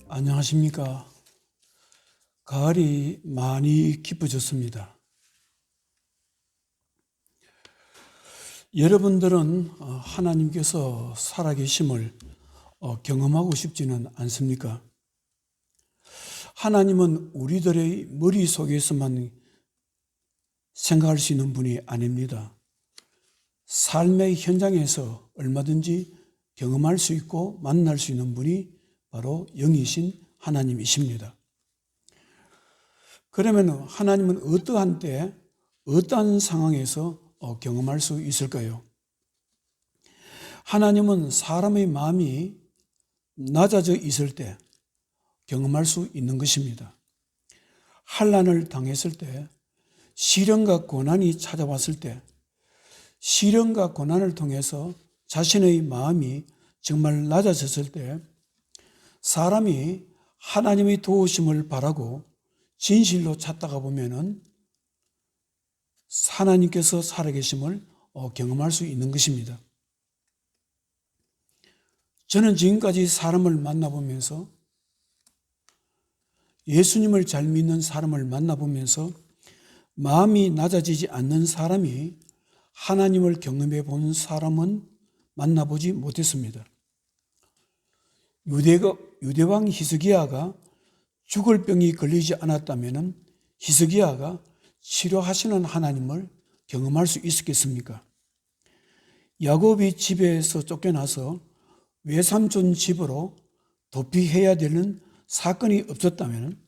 안녕하십니까. 가을이 많이 깊어졌습니다. 여러분들은 하나님께서 살아계심을 경험하고 싶지는 않습니까? 하나님은 우리들의 머릿속에서만 생각할 수 있는 분이 아닙니다. 삶의 현장에서 얼마든지 경험할 수 있고 만날 수 있는 분이 바로 영이신 하나님이십니다. 그러면 하나님은 어떠한 때, 어떠한 상황에서 경험할 수 있을까요? 하나님은 사람의 마음이 낮아져 있을 때 경험할 수 있는 것입니다. 환난을 당했을 때, 시련과 고난이 찾아왔을 때, 시련과 고난을 통해서 자신의 마음이 정말 낮아졌을 때 사람이 하나님의 도우심을 바라고 진실로 찾다가 보면은 하나님께서 살아계심을 경험할 수 있는 것입니다. 저는 지금까지 사람을 만나보면서 예수님을 잘 믿는 사람을 만나보면서 마음이 낮아지지 않는 사람이 하나님을 경험해 본 사람은 만나보지 못했습니다. 유대왕 히스기야가 죽을 병이 걸리지 않았다면 히스기야가 치료하시는 하나님을 경험할 수 있었겠습니까? 야곱이 집에서 쫓겨나서 외삼촌 집으로 도피해야 되는 사건이 없었다면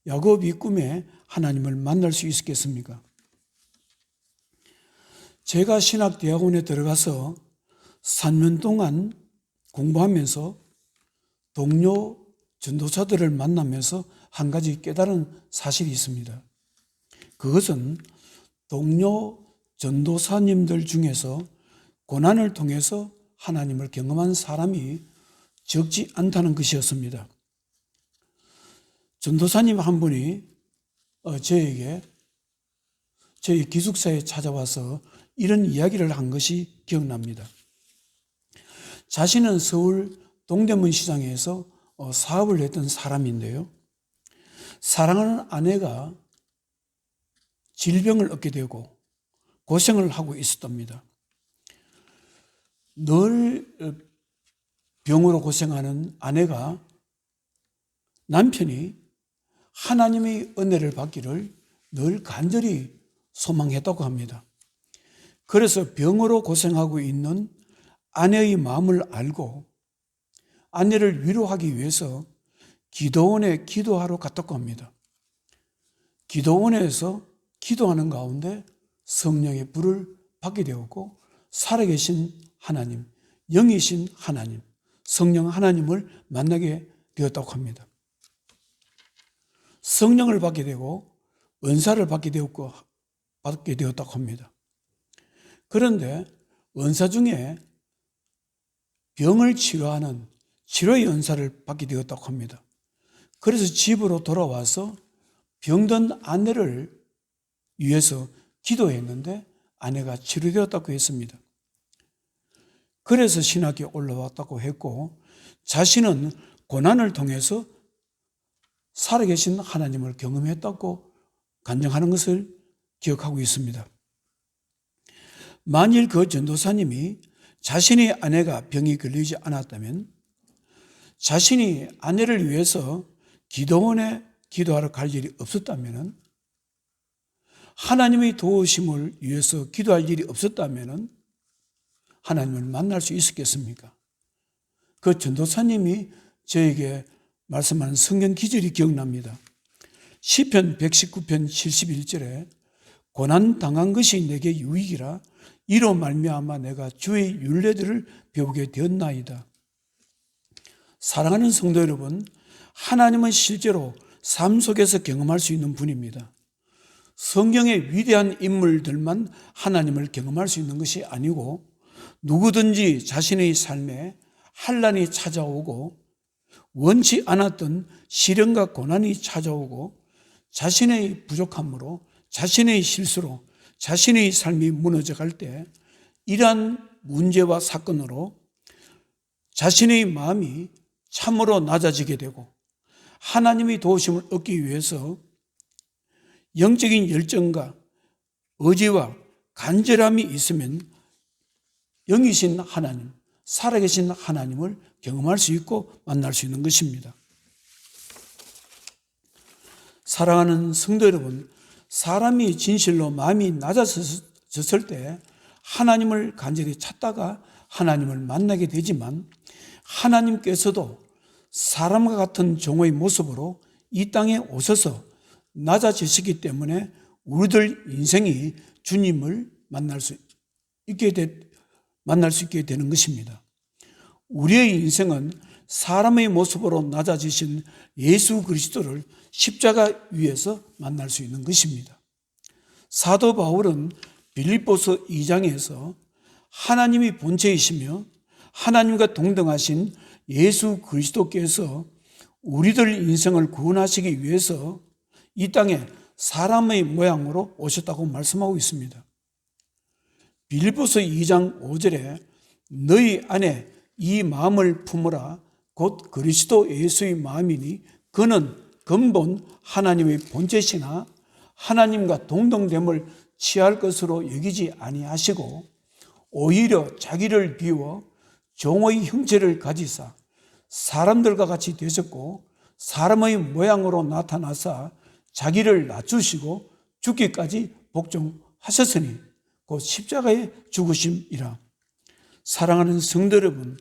야곱이 꿈에 하나님을 만날 수 있었겠습니까? 제가 신학대학원에 들어가서 3년 동안 공부하면서 동료 전도사들을 만나면서 한 가지 깨달은 사실이 있습니다. 그것은 동료 전도사님들 중에서 고난을 통해서 하나님을 경험한 사람이 적지 않다는 것이었습니다. 전도사님 한 분이 저희 기숙사에 찾아와서 이런 이야기를 한 것이 기억납니다. 자신은 서울 동대문 시장에서 사업을 했던 사람인데요. 사랑하는 아내가 질병을 얻게 되고 고생을 하고 있었답니다. 늘 병으로 고생하는 아내가 남편이 하나님의 은혜를 받기를 늘 간절히 소망했다고 합니다. 그래서 병으로 고생하고 있는 아내의 마음을 알고 아내를 위로하기 위해서 기도원에 기도하러 갔다고 합니다. 기도원에서 기도하는 가운데 성령의 불을 받게 되었고 살아계신 하나님, 영이신 하나님, 성령 하나님을 만나게 되었다고 합니다. 성령을 받게 되고 은사를 받게 되었다고 합니다. 그런데 은사 중에 병을 치료하는 치료의 은사를 받게 되었다고 합니다. 그래서 집으로 돌아와서 병든 아내를 위해서 기도했는데 아내가 치료되었다고 했습니다. 그래서 신학에 올라왔다고 했고 자신은 고난을 통해서 살아계신 하나님을 경험했다고 간증하는 것을 기억하고 있습니다. 만일 그 전도사님이 자신의 아내가 병이 걸리지 않았다면 자신이 아내를 위해서 기도원에 기도하러 갈 일이 없었다면 하나님의 도우심을 위해서 기도할 일이 없었다면 하나님을 만날 수 있었겠습니까? 그 전도사님이 저에게 말씀하는 성경 기절이 기억납니다. 시편 119편 71절에 고난 당한 것이 내게 유익이라 이로 말미암아 내가 주의 율례들을 배우게 되었나이다. 사랑하는 성도 여러분, 하나님은 실제로 삶 속에서 경험할 수 있는 분입니다. 성경의 위대한 인물들만 하나님을 경험할 수 있는 것이 아니고 누구든지 자신의 삶에 환난이 찾아오고 원치 않았던 시련과 고난이 찾아오고 자신의 부족함으로 자신의 실수로 자신의 삶이 무너져 갈 때 이러한 문제와 사건으로 자신의 마음이 참으로 낮아지게 되고 하나님의 도우심을 얻기 위해서 영적인 열정과 의지와 간절함이 있으면 영이신 하나님, 살아계신 하나님을 경험할 수 있고 만날 수 있는 것입니다. 사랑하는 성도 여러분, 사람이 진실로 마음이 낮아졌을 때 하나님을 간절히 찾다가 하나님을 만나게 되지만 하나님께서도 사람과 같은 종의 모습으로 이 땅에 오셔서 낮아지시기 때문에 우리들 인생이 주님을 만날 수 있게 되는 것입니다. 우리의 인생은 사람의 모습으로 낮아지신 예수 그리스도를 십자가 위에서 만날 수 있는 것입니다. 사도 바울은 빌립보서 2장에서 하나님이 본체이시며 하나님과 동등하신 예수 그리스도께서 우리들 인생을 구원하시기 위해서 이 땅에 사람의 모양으로 오셨다고 말씀하고 있습니다. 빌립보서 2장 5절에 너희 안에 이 마음을 품으라 곧 그리스도 예수의 마음이니 그는 근본 하나님의 본체시나 하나님과 동등됨을 취할 것으로 여기지 아니하시고 오히려 자기를 비워 종의 형체를 가지사 사람들과 같이 되셨고 사람의 모양으로 나타나사 자기를 낮추시고 죽기까지 복종하셨으니 곧 십자가에 죽으심이라. 사랑하는 성도 여러분,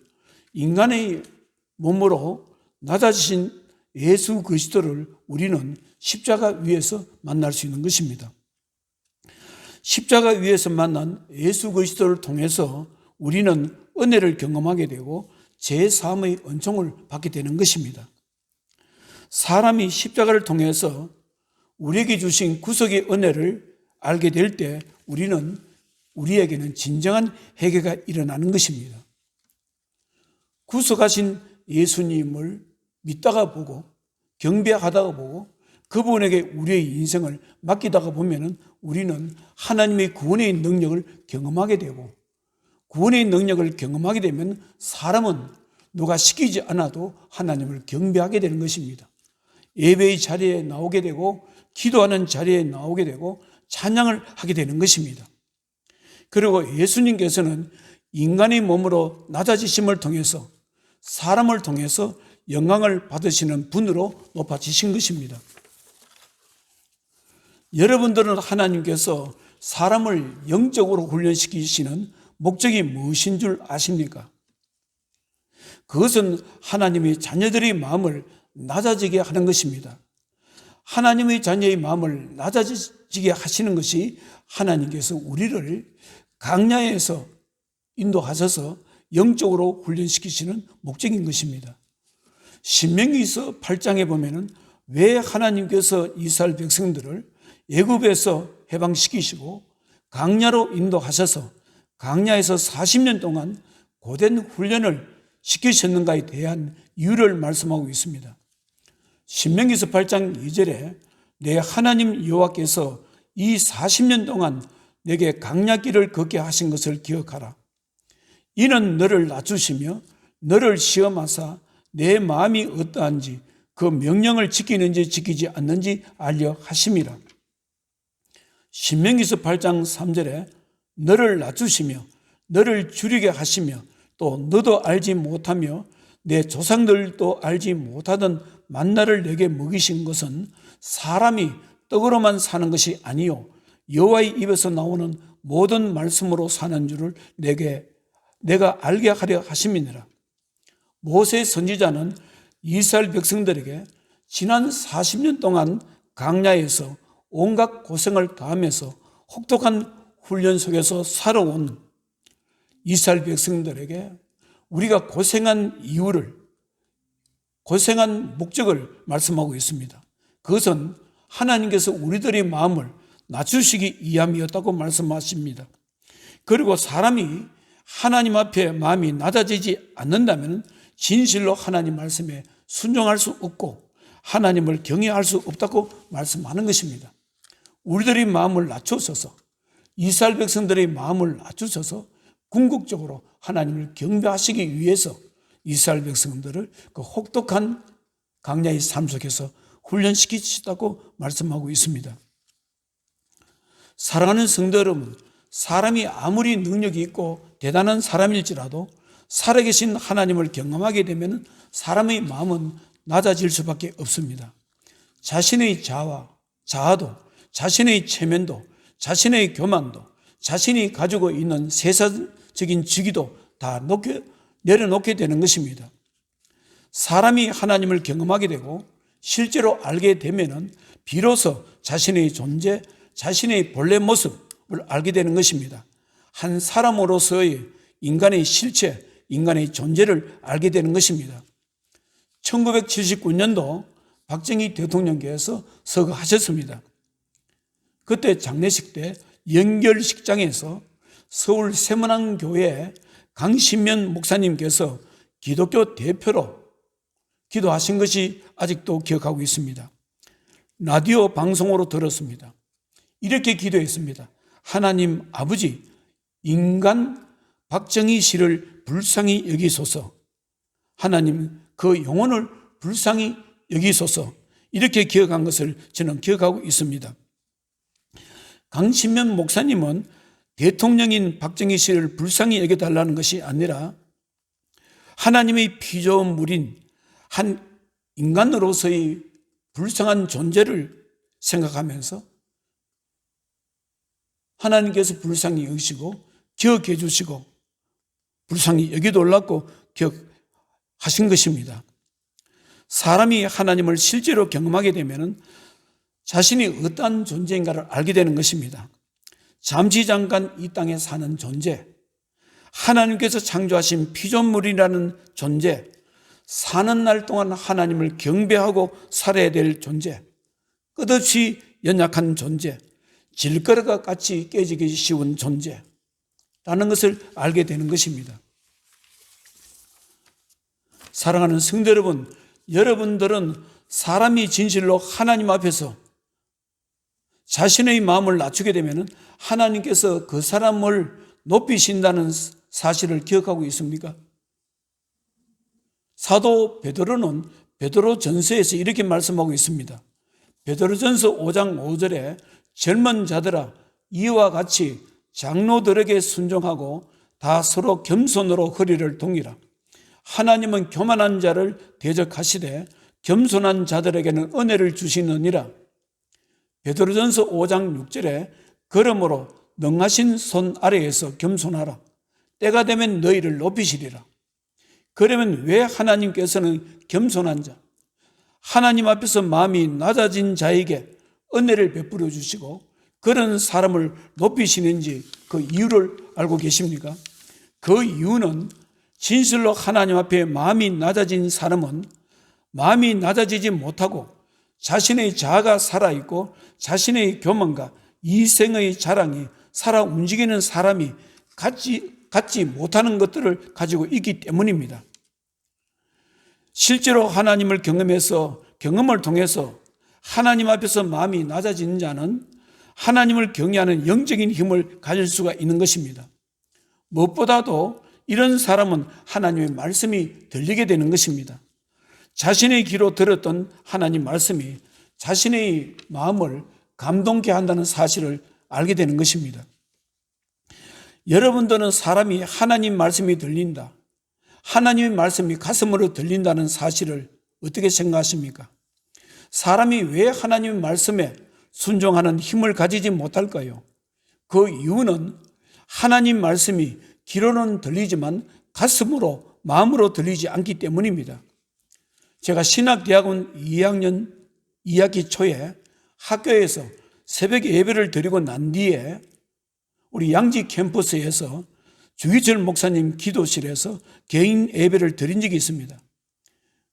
인간의 몸으로 낮아지신 예수 그리스도를 우리는 십자가 위에서 만날 수 있는 것입니다. 십자가 위에서 만난 예수 그리스도를 통해서 우리는 은혜를 경험하게 되고 제3의 은총을 받게 되는 것입니다. 사람이 십자가를 통해서 우리에게 주신 구속의 은혜를 알게 될 때 우리에게는 진정한 회개가 일어나는 것입니다. 구속하신 예수님을 믿다가 보고 경배하다가 보고 그분에게 우리의 인생을 맡기다가 보면 우리는 하나님의 구원의 능력을 경험하게 되고 구원의 능력을 경험하게 되면 사람은 누가 시키지 않아도 하나님을 경배하게 되는 것입니다. 예배의 자리에 나오게 되고 기도하는 자리에 나오게 되고 찬양을 하게 되는 것입니다. 그리고 예수님께서는 인간의 몸으로 낮아지심을 통해서 사람을 통해서 영광을 받으시는 분으로 높아지신 것입니다. 여러분들은 하나님께서 사람을 영적으로 훈련시키시는 목적이 무엇인 줄 아십니까? 그것은 하나님의 자녀들의 마음을 낮아지게 하는 것입니다. 하나님의 자녀의 마음을 낮아지게 하시는 것이 하나님께서 우리를 강야에서 인도하셔서 영적으로 훈련시키시는 목적인 것입니다. 신명기서 8장에 보면은 왜 하나님께서 이스라엘 백성들을 애굽에서 해방시키시고 강야로 인도하셔서 강야에서 40년 동안 고된 훈련을 시키셨는가에 대한 이유를 말씀하고 있습니다. 신명기서 8장 2절에 내 하나님 여호와께서 이 40년 동안 내게 강야길을 걷게 하신 것을 기억하라. 이는 너를 낮추시며 너를 시험하사 내 마음이 어떠한지 그 명령을 지키는지 지키지 않는지 알려 하심이라. 신명기서 8장 3절에 너를 낮추시며 너를 줄이게 하시며 또 너도 알지 못하며 내 조상들도 알지 못하던 만나를 내게 먹이신 것은 사람이 떡으로만 사는 것이 아니요 여호와의 입에서 나오는 모든 말씀으로 사는 줄을 내가 알게 하려 하심이니라. 모세 선지자는 이스라엘 백성들에게 지난 40년 동안 강야에서 온갖 고생을 다하면서 혹독한 훈련 속에서 살아온 이스라엘 백성들에게 우리가 고생한 이유를, 고생한 목적을 말씀하고 있습니다. 그것은 하나님께서 우리들의 마음을 낮추시기 위함이었다고 말씀하십니다. 그리고 사람이 하나님 앞에 마음이 낮아지지 않는다면 진실로 하나님 말씀에 순종할 수 없고 하나님을 경외할 수 없다고 말씀하는 것입니다. 우리들의 마음을 낮추셔서 이스라엘 백성들의 마음을 낮추셔서 궁극적으로 하나님을 경배하시기 위해서 이스라엘 백성들을 그 혹독한 광야의 삶 속에서 훈련시키시다고 말씀하고 있습니다. 사랑하는 성도 여러분, 사람이 아무리 능력이 있고 대단한 사람일지라도 살아계신 하나님을 경험하게 되면 사람의 마음은 낮아질 수밖에 없습니다. 자신의 자아도, 자신의 체면도, 자신의 교만도, 자신이 가지고 있는 세상적인 직위도 다 내려놓게 되는 것입니다. 사람이 하나님을 경험하게 되고 실제로 알게 되면은 비로소 자신의 존재, 자신의 본래 모습을 알게 되는 것입니다. 한 사람으로서의 인간의 실체, 인간의 존재를 알게 되는 것입니다. 1979년도 박정희 대통령께서 서거하셨습니다. 그때 장례식 때 연결식장에서 서울 세문안교회 강신면 목사님께서 기독교 대표로 기도하신 것이 아직도 기억하고 있습니다. 라디오 방송으로 들었습니다. 이렇게 기도했습니다. 하나님 아버지, 인간 박정희 씨를 불쌍히 여기소서. 하나님 그 영혼을 불쌍히 여기소서. 이렇게 기억한 것을 저는 기억하고 있습니다. 강신면 목사님은 대통령인 박정희 씨를 불쌍히 여겨달라는 것이 아니라 하나님의 피조물인 한 인간으로서의 불쌍한 존재를 생각하면서 하나님께서 불쌍히 여기시고 기억해 주시고 불쌍히 여기달라고 기억하신 것입니다. 사람이 하나님을 실제로 경험하게 되면 자신이 어떠한 존재인가를 알게 되는 것입니다. 잠시 잠깐 이 땅에 사는 존재, 하나님께서 창조하신 피조물이라는 존재, 사는 날 동안 하나님을 경배하고 살아야 될 존재, 끝없이 연약한 존재, 질거리가 같이 깨지기 쉬운 존재라는 것을 알게 되는 것입니다. 사랑하는 성도 여러분, 여러분들은 사람이 진실로 하나님 앞에서 자신의 마음을 낮추게 되면 하나님께서 그 사람을 높이신다는 사실을 기억하고 있습니까? 사도 베드로는 베드로전서에서 이렇게 말씀하고 있습니다. 베드로전서 5장 5절에 젊은 자들아 이와 같이 장로들에게 순종하고 다 서로 겸손으로 허리를 동이라. 하나님은 교만한 자를 대적하시되 겸손한 자들에게는 은혜를 주시느니라. 베드로전서 5장 6절에 그러므로 능하신 손 아래에서 겸손하라. 때가 되면 너희를 높이시리라. 그러면 왜 하나님께서는 겸손한 자, 하나님 앞에서 마음이 낮아진 자에게 은혜를 베풀어 주시고 그런 사람을 높이시는지 그 이유를 알고 계십니까? 그 이유는 진실로 하나님 앞에 마음이 낮아진 사람은 마음이 낮아지지 못하고 자신의 자아가 살아있고 자신의 교만과 이생의 자랑이 살아 움직이는 사람이 갖지 못하는 것들을 가지고 있기 때문입니다. 실제로 하나님을 경험을 통해서 하나님 앞에서 마음이 낮아지는 자는 하나님을 경외하는 영적인 힘을 가질 수가 있는 것입니다. 무엇보다도 이런 사람은 하나님의 말씀이 들리게 되는 것입니다. 자신의 귀로 들었던 하나님 말씀이 자신의 마음을 감동케 한다는 사실을 알게 되는 것입니다. 여러분들은 사람이 하나님 말씀이 들린다, 하나님의 말씀이 가슴으로 들린다는 사실을 어떻게 생각하십니까? 사람이 왜 하나님의 말씀에 순종하는 힘을 가지지 못할까요? 그 이유는 하나님 말씀이 귀로는 들리지만 가슴으로, 마음으로 들리지 않기 때문입니다. 제가 신학대학원 2학년 2학기 초에 학교에서 새벽 예배를 드리고 난 뒤에 우리 양지 캠퍼스에서 주기철 목사님 기도실에서 개인 예배를 드린 적이 있습니다.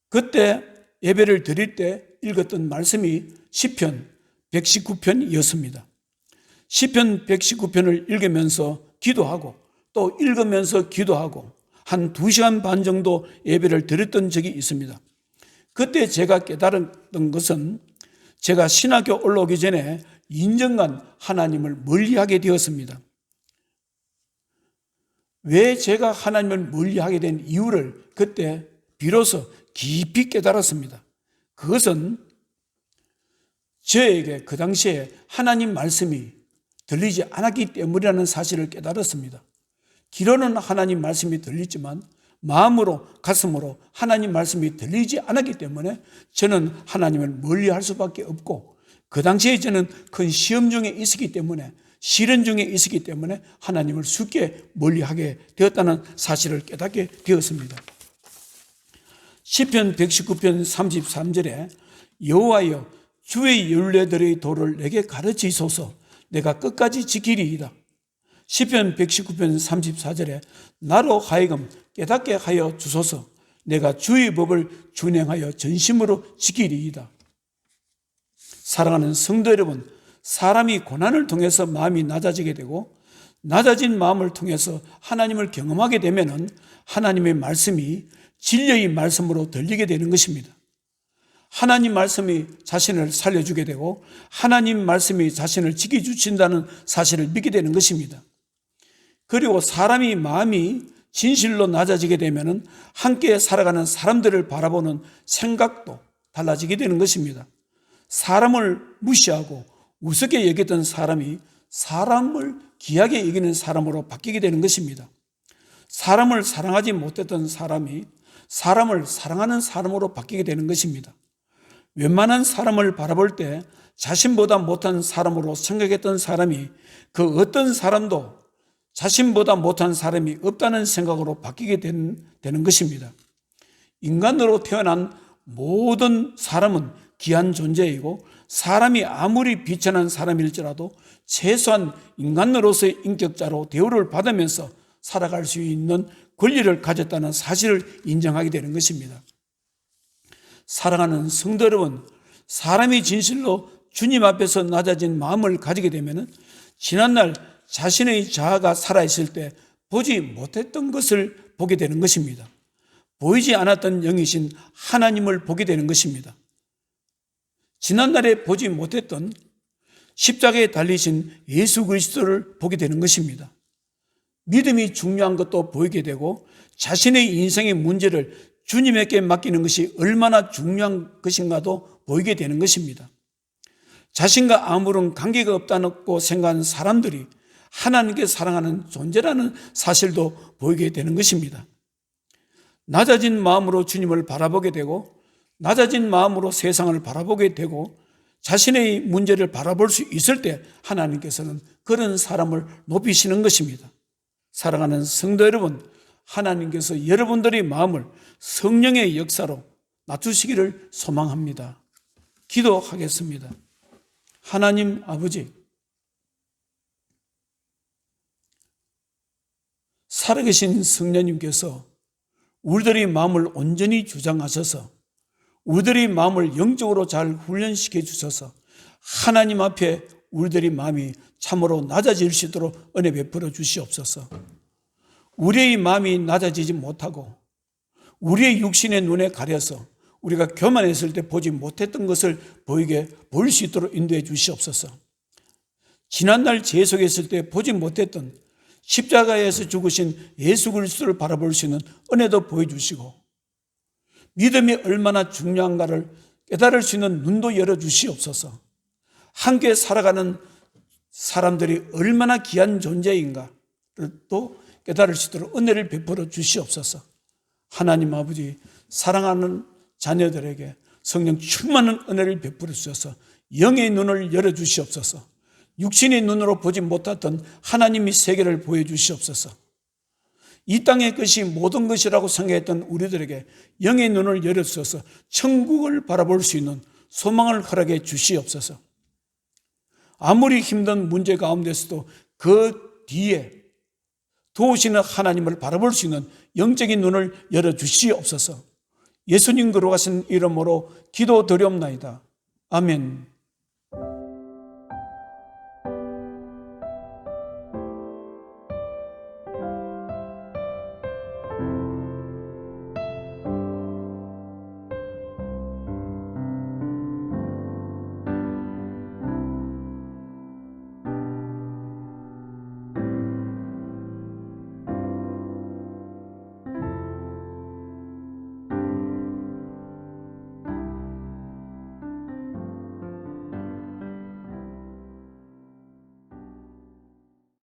그때 예배를 드릴 때 읽었던 말씀이 시편 119편이었습니다. 시편 119편을 읽으면서 기도하고 또 읽으면서 기도하고 한 2시간 반 정도 예배를 드렸던 적이 있습니다. 그때 제가 깨달았던 것은 제가 신학교 올라오기 전에 2년간 하나님을 멀리하게 되었습니다. 왜 제가 하나님을 멀리하게 된 이유를 그때 비로소 깊이 깨달았습니다. 그것은 저에게 그 당시에 하나님 말씀이 들리지 않았기 때문이라는 사실을 깨달았습니다. 귀로는 하나님 말씀이 들리지만 마음으로, 가슴으로 하나님 말씀이 들리지 않았기 때문에 저는 하나님을 멀리할 수밖에 없고, 그 당시에 저는 큰 시험 중에 있었기 때문에, 시련 중에 있었기 때문에 하나님을 쉽게 멀리하게 되었다는 사실을 깨닫게 되었습니다. 시편 119편 33절에 여호와여 주의 율례들의 도를 내게 가르치소서, 내가 끝까지 지키리이다. 시편 119편 34절에 나로 하여금 깨닫게 하여 주소서, 내가 주의 법을 준행하여 전심으로 지키리이다. 사랑하는 성도 여러분, 사람이 고난을 통해서 마음이 낮아지게 되고, 낮아진 마음을 통해서 하나님을 경험하게 되면 하나님의 말씀이 진리의 말씀으로 들리게 되는 것입니다. 하나님 말씀이 자신을 살려주게 되고 하나님 말씀이 자신을 지켜주신다는 사실을 믿게 되는 것입니다. 그리고 사람이 마음이 진실로 낮아지게 되면 함께 살아가는 사람들을 바라보는 생각도 달라지게 되는 것입니다. 사람을 무시하고 우습게 여겼던 사람이 사람을 귀하게 여기는 사람으로 바뀌게 되는 것입니다. 사람을 사랑하지 못했던 사람이 사람을 사랑하는 사람으로 바뀌게 되는 것입니다. 웬만한 사람을 바라볼 때 자신보다 못한 사람으로 생각했던 사람이 그 어떤 사람도 자신보다 못한 사람이 없다는 생각으로 바뀌게 되는 것입니다. 인간으로 태어난 모든 사람은 귀한 존재이고, 사람이 아무리 비천한 사람일지라도 최소한 인간으로서의 인격자로 대우를 받으면서 살아갈 수 있는 권리를 가졌다는 사실을 인정하게 되는 것입니다. 사랑하는 성도 여러분, 사람이 진실로 주님 앞에서 낮아진 마음을 가지게 되면 지난날 자신의 자아가 살아있을 때 보지 못했던 것을 보게 되는 것입니다. 보이지 않았던 영이신 하나님을 보게 되는 것입니다. 지난날에 보지 못했던 십자가에 달리신 예수 그리스도를 보게 되는 것입니다. 믿음이 중요한 것도 보이게 되고, 자신의 인생의 문제를 주님에게 맡기는 것이 얼마나 중요한 것인가도 보이게 되는 것입니다. 자신과 아무런 관계가 없다고 생각하는 사람들이 하나님께 사랑하는 존재라는 사실도 보이게 되는 것입니다. 낮아진 마음으로 주님을 바라보게 되고, 낮아진 마음으로 세상을 바라보게 되고, 자신의 문제를 바라볼 수 있을 때 하나님께서는 그런 사람을 높이시는 것입니다. 사랑하는 성도 여러분, 하나님께서 여러분들의 마음을 성령의 역사로 낮추시기를 소망합니다. 기도하겠습니다. 하나님 아버지, 살아계신 성령님께서 우리들의 마음을 온전히 주장하셔서 우리들의 마음을 영적으로 잘 훈련시켜 주셔서 하나님 앞에 우리들의 마음이 참으로 낮아질 수 있도록 은혜 베풀어 주시옵소서. 우리의 마음이 낮아지지 못하고 우리의 육신의 눈에 가려서 우리가 교만했을 때 보지 못했던 것을 보일 수 있도록 인도해 주시옵소서. 지난날 죄 속에 있을 때 보지 못했던 십자가에서 죽으신 예수 그리스도를 바라볼 수 있는 은혜도 보여주시고, 믿음이 얼마나 중요한가를 깨달을 수 있는 눈도 열어주시옵소서. 함께 살아가는 사람들이 얼마나 귀한 존재인가를 또 깨달을 수 있도록 은혜를 베풀어 주시옵소서. 하나님 아버지, 사랑하는 자녀들에게 성령 충만한 은혜를 베풀어 주셔서 영의 눈을 열어주시옵소서. 육신의 눈으로 보지 못했던 하나님의 세계를 보여주시옵소서. 이 땅의 것이 모든 것이라고 생각했던 우리들에게 영의 눈을 열어주셔서 천국을 바라볼 수 있는 소망을 허락해 주시옵소서. 아무리 힘든 문제 가운데서도 그 뒤에 도우시는 하나님을 바라볼 수 있는 영적인 눈을 열어주시옵소서. 예수님 걸어가신 이름으로 기도드리옵나이다. 아멘.